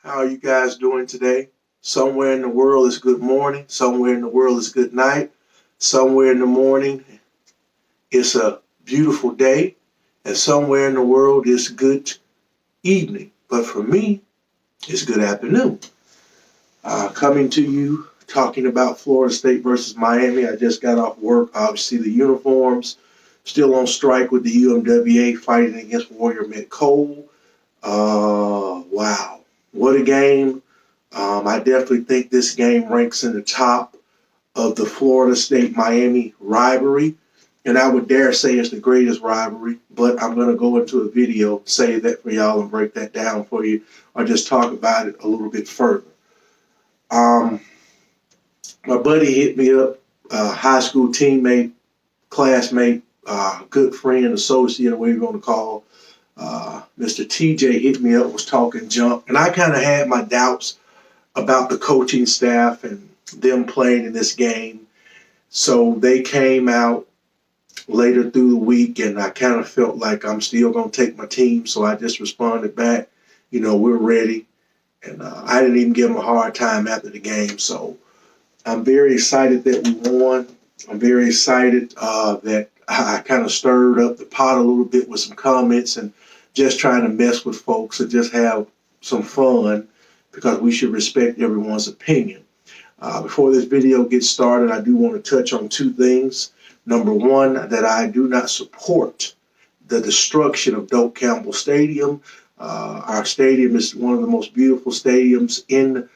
How are you guys doing today? Somewhere in the world is good morning. Somewhere in the world is good night. Somewhere in the morning it's a beautiful day. And somewhere in the world is good evening. But for me, it's good afternoon. Coming to you talking about Florida State versus Miami. I just got off work. Obviously, the uniforms still on strike with the UMWA fighting against Warrior Met Cole. Wow. What a game. I definitely think this game ranks in the top of the Florida State-Miami rivalry. And I would dare say it's the greatest rivalry, but I'm going to go into a video, save that for y'all and break that down for you, or just talk about it a little bit further. My buddy hit me up, high school teammate, classmate, good friend, associate, whatever you want to call. Mr. TJ hit me up, was talking junk, and I kind of had my doubts about the coaching staff and them playing in this game. So they came out later through the week, and I kind of felt like I'm still going to take my team. So I just responded back, we're ready. And I didn't even give them a hard time after the game. So I'm very excited that we won. I'm very excited that I kind of stirred up the pot a little bit with some comments and just trying to mess with folks and just have some fun, because we should respect everyone's opinion. Before this video gets started, I do want to touch on two things. Number one, that I do not support the destruction of Doak Campbell Stadium. Our stadium is one of the most beautiful stadiums in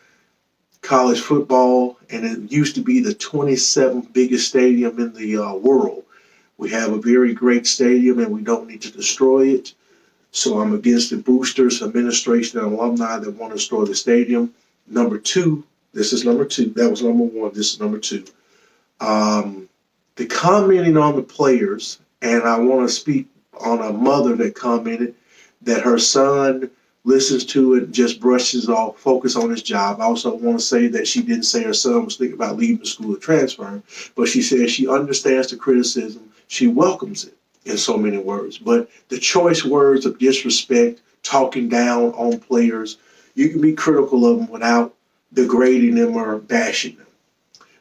college football, and it used to be the 27th biggest stadium in the world. We have a very great stadium, and we don't need to destroy it. So I'm against the boosters, administration, and alumni that want to destroy the stadium. Number two, this is number two. That was number one. This is number two. The commenting on the players, and I want to speak on a mother that commented that her son listens to it, just brushes off, focus on his job. I also want to say that she didn't say her son was thinking about leaving the school or transferring, but she said she understands the criticism. She welcomes it, in so many words. But the choice words of disrespect, talking down on players, you can be critical of them without degrading them or bashing them.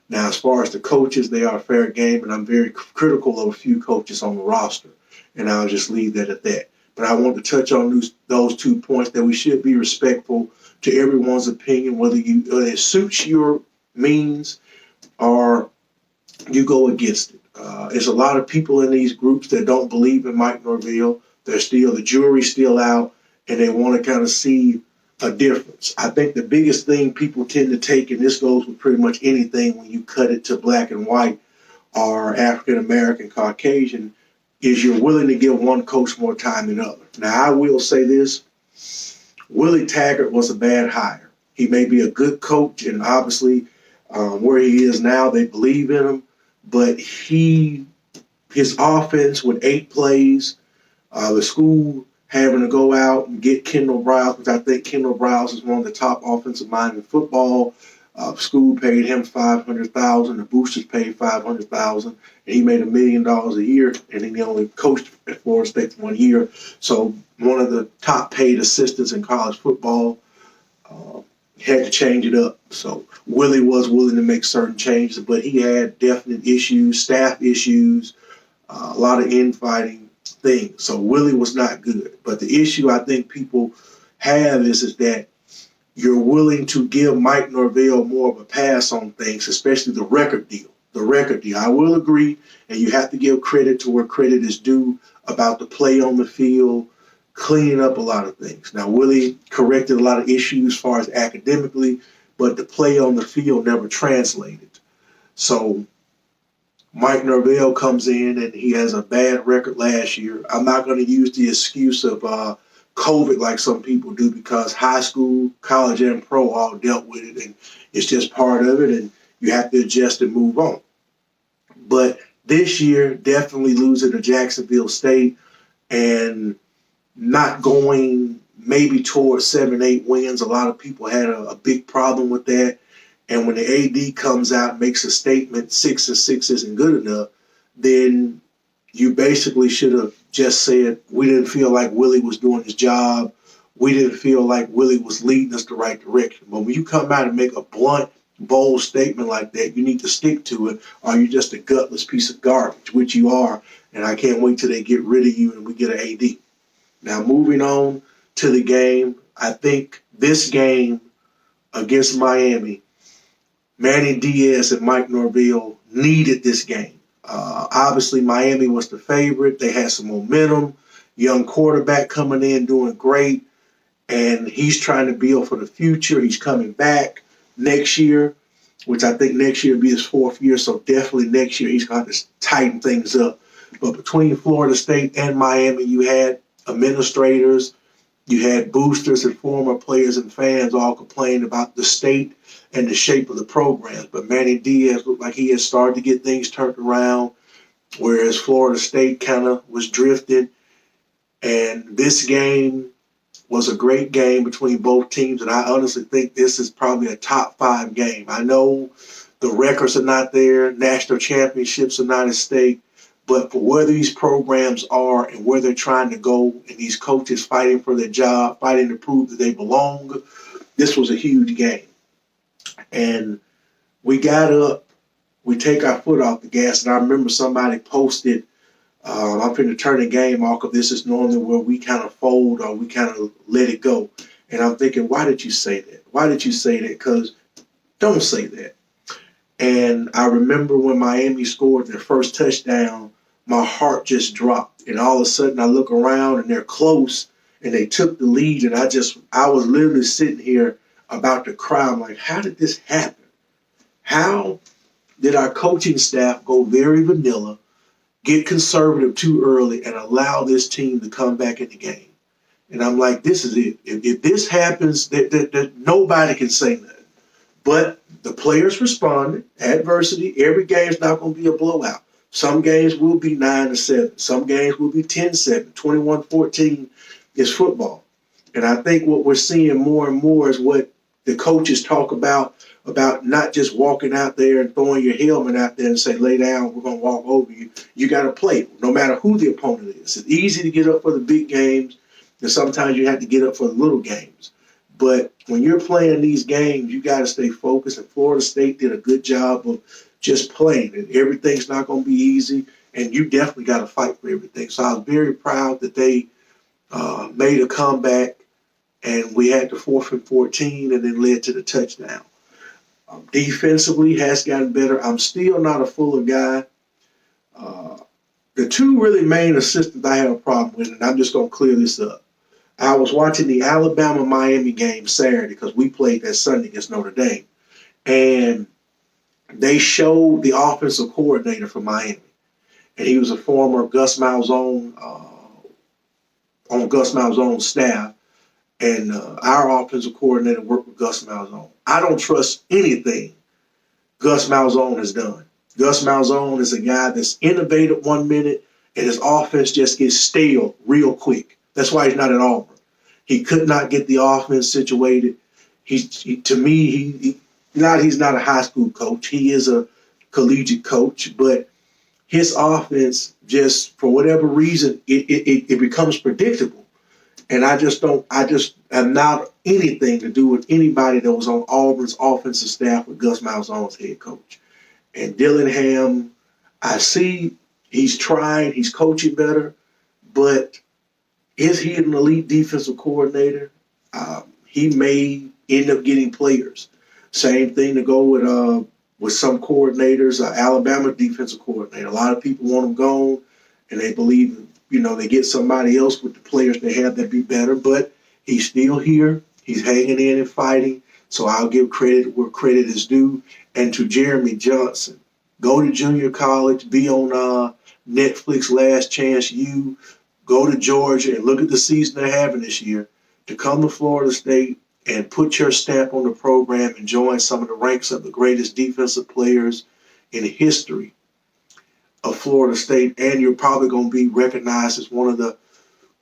Now, as far as the coaches, they are fair game, and I'm very critical of a few coaches on the roster, and I'll just leave that at that. But I want to touch on those 2 points, that we should be respectful to everyone's opinion, whether it suits your means or you go against it. There's a lot of people in these groups that don't believe in Mike Norvell. The jury's still out, and they want to kind of see a difference. I think the biggest thing people tend to take, and this goes with pretty much anything when you cut it to black and white or African American, Caucasian, is you're willing to give one coach more time than other. Now, I will say this. Willie Taggart was a bad hire. He may be a good coach, and obviously where he is now, they believe in him. But his offense with 8 plays, the school having to go out and get Kendall Browse, which I think Kendall Browse is one of the top offensive minds in football. School paid him $500,000. The boosters paid $500,000, and he made $1 million a year. And he only coached at Florida State for 1 year. So one of the top paid assistants in college football. Had to change it up. So Willie was willing to make certain changes, but he had definite issues, staff issues, a lot of infighting things. So Willie was not good. But the issue I think people have is that you're willing to give Mike Norvell more of a pass on things, especially the record deal. The record deal. I will agree, and you have to give credit to where credit is due about the play on the field, cleaning up a lot of things. Now, Willie corrected a lot of issues as far as academically, but the play on the field never translated. So Mike Norvell comes in, and he has a bad record last year. I'm not going to use the excuse of COVID like some people do, because high school, college, and pro all dealt with it, and it's just part of it, and you have to adjust and move on. But this year, definitely losing to Jacksonville State and not going maybe towards 7-8 wins. A lot of people had a big problem with that. And when the AD comes out and makes a statement, 6-6 isn't good enough, then you basically should have just said, we didn't feel like Willie was doing his job, we didn't feel like Willie was leading us the right direction. But when you come out and make a blunt, bold statement like that, you need to stick to it, or you're just a gutless piece of garbage, which you are. And I can't wait till they get rid of you and we get an AD. Now, moving on to the game, I think this game against Miami, Manny Diaz and Mike Norvell needed this game. Obviously, Miami was the favorite. They had some momentum. Young quarterback coming in, doing great. And he's trying to build for the future. He's coming back next year, which I think next year will be his fourth year. So definitely next year he's going to tighten things up. But between Florida State and Miami, you had administrators, you had boosters and former players and fans all complaining about the state and the shape of the programs. But Manny Diaz looked like he had started to get things turned around, whereas Florida State kind of was drifting. And this game was a great game between both teams, and I honestly think this is probably a top 5 game. I know the records are not there, national championships are not at stake, but for where these programs are and where they're trying to go, and these coaches fighting for their job, fighting to prove that they belong, this was a huge game. And we got up, we take our foot off the gas, and I remember somebody posted, I'm going to turn the game off because this is normally where we kind of fold or we kind of let it go. And I'm thinking, why did you say that? Why did you say that? Because don't say that. And I remember when Miami scored their first touchdown, my heart just dropped. And all of a sudden I look around and they're close and they took the lead. And I was literally sitting here about to cry. I'm like, how did this happen? How did our coaching staff go very vanilla, get conservative too early, and allow this team to come back in the game? And I'm like, this is it. If this happens, nobody can say nothing. But the players responded. Adversity, every game's not going to be a blowout. Some games will be 9-7. Some games will be 10-7. 21-14 is football. And I think what we're seeing more and more is what the coaches talk about not just walking out there and throwing your helmet out there and say, lay down, we're going to walk over you. You got to play, no matter who the opponent is. It's easy to get up for the big games, and sometimes you have to get up for the little games. But when you're playing these games, you got to stay focused, and Florida State did a good job of just playing. And everything's not going to be easy, and you definitely got to fight for everything. So I was very proud that they made a comeback, and we had the 4th and 14, and then led to the touchdown. Defensively has gotten better. I'm still not a Fuller guy. The two really main assistants I have a problem with, and I'm just going to clear this up. I was watching the Alabama-Miami game Saturday because we played that Sunday against Notre Dame. And they showed the offensive coordinator for Miami. And he was a former Gus Malzahn, on Gus Malzahn's staff. And our offensive coordinator worked with Gus Malzahn. I don't trust anything Gus Malzahn has done. Gus Malzahn is a guy that's innovative 1 minute, and his offense just gets stale real quick. That's why he's not at Auburn. He could not get the offense situated. He's not a high school coach. He is a collegiate coach, but his offense just, for whatever reason, it becomes predictable. And I am not anything to do with anybody that was on Auburn's offensive staff with Gus Malzahn's head coach. And Dillingham, I see he's trying, he's coaching better, but is he an elite defensive coordinator? He may end up getting players. Same thing to go with some coordinators. Alabama defensive coordinator. A lot of people want him gone, and they believe, they get somebody else with the players they have that be better. But he's still here. He's hanging in and fighting. So I'll give credit where credit is due. And to Jeremy Johnson, go to junior college, be on Netflix Last Chance U, go to Georgia and look at the season they're having this year, to come to Florida State and put your stamp on the program and join some of the ranks of the greatest defensive players in history of Florida State, and you're probably going to be recognized as one of the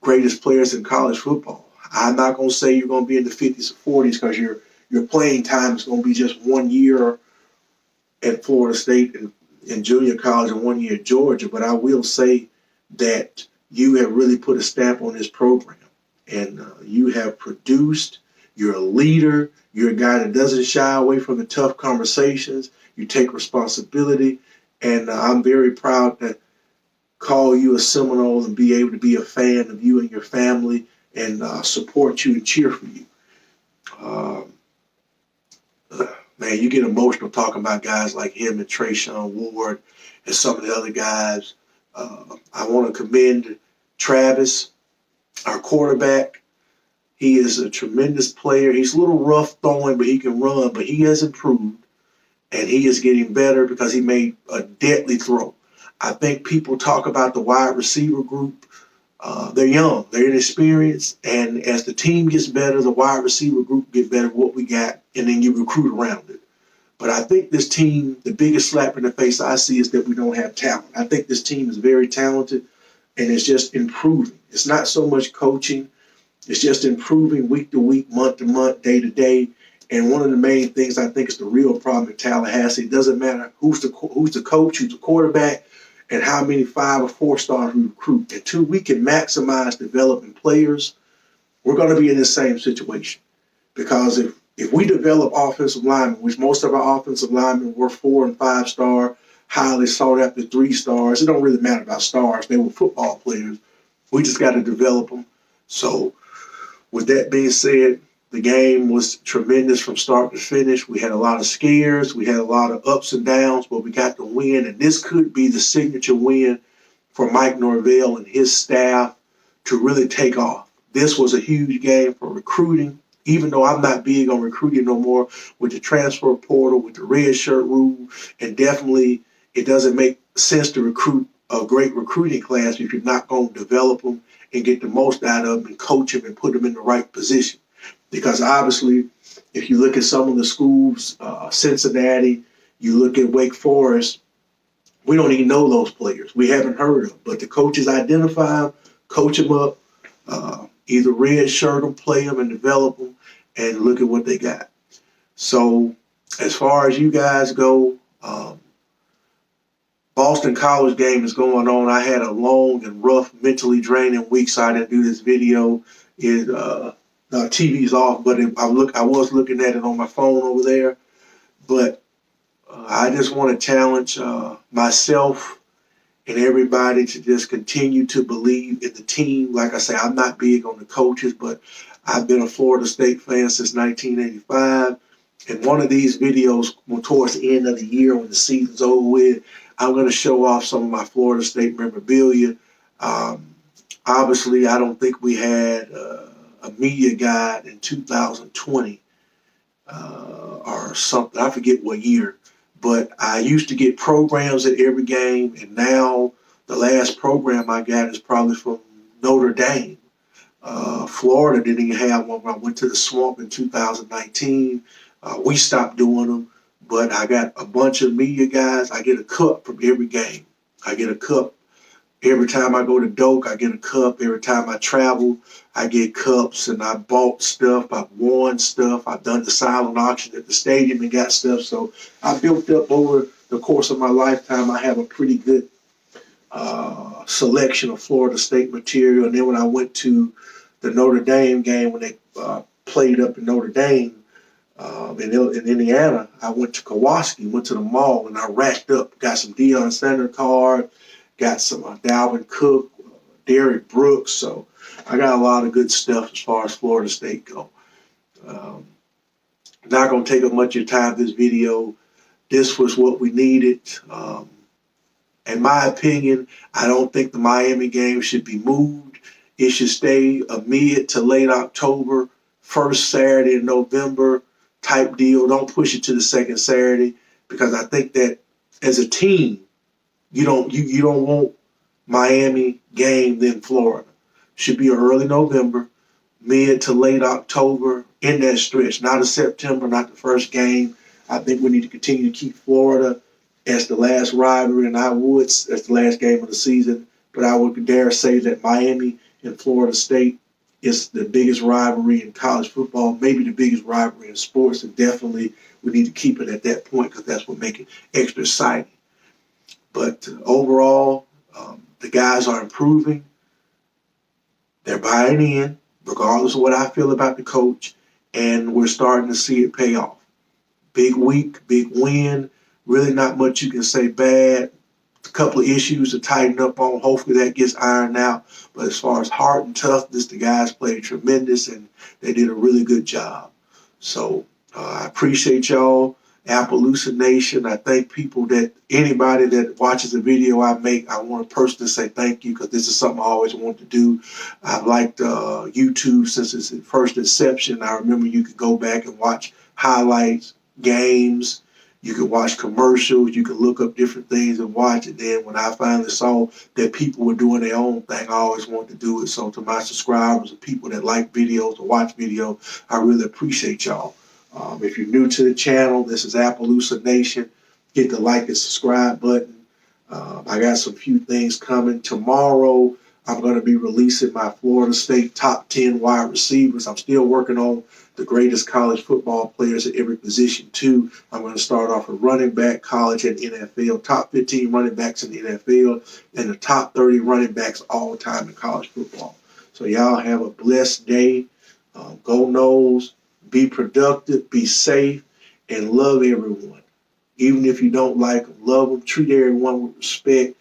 greatest players in college football. I'm not going to say you're going to be in the 50s or 40s because your playing time is going to be just 1 year at Florida State and in junior college and 1 year at Georgia, but I will say that you have really put a stamp on this program. and you have produced. You're a leader. You're a guy that doesn't shy away from the tough conversations. You take responsibility, and I'm very proud to call you a Seminole and be able to be a fan of you and your family and support you and cheer for you. Um, Man, you get emotional talking about guys like him and Trayshawn Ward and some of the other guys. I want to commend Travis, our quarterback. He is a tremendous player. He's a little rough throwing, but he can run, but he has improved, and he is getting better because he made a deadly throw. I think people talk about the wide receiver group. They're young, they're inexperienced, and as the team gets better, the wide receiver group get better, what we got, and then you recruit around it. But I think this team, the biggest slap in the face I see is that we don't have talent. I think this team is very talented, and it's just improving. It's not so much coaching. It's just improving week to week, month to month, day to day. And one of the main things I think is the real problem in Tallahassee. It doesn't matter who's the coach, who's the quarterback, and how many 5 or 4 stars we recruit. Until we can maximize developing players, we're going to be in the same situation. Because if we develop offensive linemen, which most of our offensive linemen were 4 and 5 star, highly sought after 3 stars, it don't really matter about stars. They were football players. We just got to develop them. So with that being said, the game was tremendous from start to finish. We had a lot of scares. We had a lot of ups and downs, but we got the win. And this could be the signature win for Mike Norvell and his staff to really take off. This was a huge game for recruiting, even though I'm not big on recruiting no more with the transfer portal, with the red shirt rule. And definitely it doesn't make sense to recruit a great recruiting class if you're not going to develop them and get the most out of them and coach them and put them in the right position. Because obviously, if you look at some of the schools, Cincinnati, you look at Wake Forest, we don't even know those players. We haven't heard of them. But the coaches identify them, coach them up, either red shirt them, play them, and develop them, and look at what they got. So as far as you guys go, Boston College game is going on. I had a long and rough, mentally draining week, so I didn't do this video. The TV's off, but I was looking at it on my phone over there. But I just want to challenge myself and everybody to just continue to believe in the team. Like I say, I'm not big on the coaches, but I've been a Florida State fan since 1985. And one of these videos, towards the end of the year when the season's over with, I'm going to show off some of my Florida State memorabilia. Obviously, I don't think we had a media guide in 2020 or something. I forget what year. But I used to get programs at every game, and now the last program I got is probably from Notre Dame. Florida didn't even have one. When I went to the Swamp in 2019. We stopped doing them, but I got a bunch of media guys. I get a cup from every game. I get a cup. Every time I go to Doak, I get a cup. Every time I travel, I get cups, and I bought stuff. I've won stuff. I've done the silent auction at the stadium and got stuff. So I built up over the course of my lifetime. I have a pretty good selection of Florida State material. And then when I went to the Notre Dame game, when they played up in Notre Dame, in Indiana, I went to Kowalski, went to the mall, and I racked up, got some Deion Sanders card, got some Dalvin Cook, Derrick Brooks. So I got a lot of good stuff as far as Florida State go. Not going to take up much of your time this video. This was what we needed. In my opinion, I don't think the Miami game should be moved. It should stay a mid to late October, first Saturday in November type deal. Don't push it to the second Saturday, because I think that as a team, you don't want Miami game then Florida. Should be early November, mid to late October, in that stretch. Not a September, not the first game. I think we need to continue to keep Florida as the last rivalry, and as the last game of the season. But I would dare say that Miami and Florida State is the biggest rivalry in college football, maybe the biggest rivalry in sports, and definitely we need to keep it at that point, because that's what makes it extra exciting. But overall, the guys are improving. They're buying in. regardless of what I feel about the coach, and we're starting to see it pay off. Big week, big win. Really not much you can say bad. A couple of issues to tighten up on. Hopefully that gets ironed out. But as far as heart and toughness, the guys played tremendous, and they did a really good job. So I appreciate y'all, Appaloosa Nation. I thank anybody that watches the video I make, I want to personally say thank you, because this is something I always wanted to do. I've liked YouTube since its first inception. I remember you could go back and watch highlights, games, you can watch commercials, you can look up different things and watch it. Then when I finally saw that people were doing their own thing, I always wanted to do it. So to my subscribers and people that like videos or watch video, I really appreciate y'all. If you're new to the channel, this is Appaloosa Nation. Hit the like and subscribe button. I got some few things coming. Tomorrow, I'm going to be releasing my Florida State top 10 wide receivers. I'm still working on the greatest college football players at every position, too. I'm going to start off with running back, college, and NFL. Top 15 running backs in the NFL, and the top 30 running backs all time in college football. So y'all have a blessed day. Go Noles. Be productive, be safe, and love everyone. Even if you don't like them, love them, treat everyone with respect.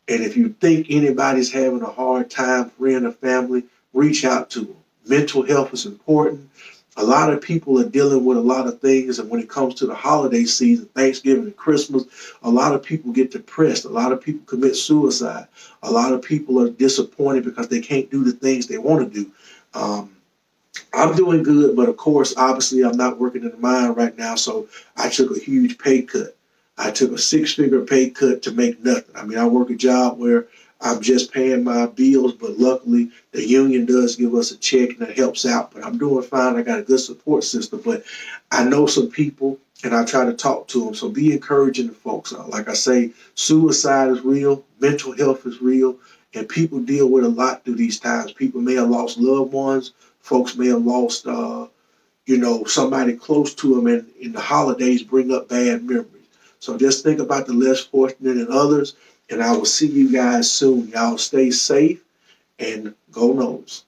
And if you think anybody's having a hard time, friend or family, reach out to them. Mental health is important. A lot of people are dealing with a lot of things, and when it comes to the holiday season, Thanksgiving and Christmas, a lot of people get depressed. A lot of people commit suicide. A lot of people are disappointed because they can't do the things they want to do. I'm doing good, but of course, obviously, I'm not working in the mine right now, so I took a huge pay cut. I took a six-figure pay cut to make nothing. I mean, I work a job where I'm just paying my bills, but luckily, the union does give us a check, and that helps out. But I'm doing fine. I got a good support system, but I know some people, and I try to talk to them, so be encouraging to folks. Like I say, suicide is real, mental health is real, and people deal with a lot through these times. People may have lost loved ones. Folks may have lost, somebody close to them, and in the holidays bring up bad memories. So just think about the less fortunate and others, and I will see you guys soon. Y'all stay safe and go Noles.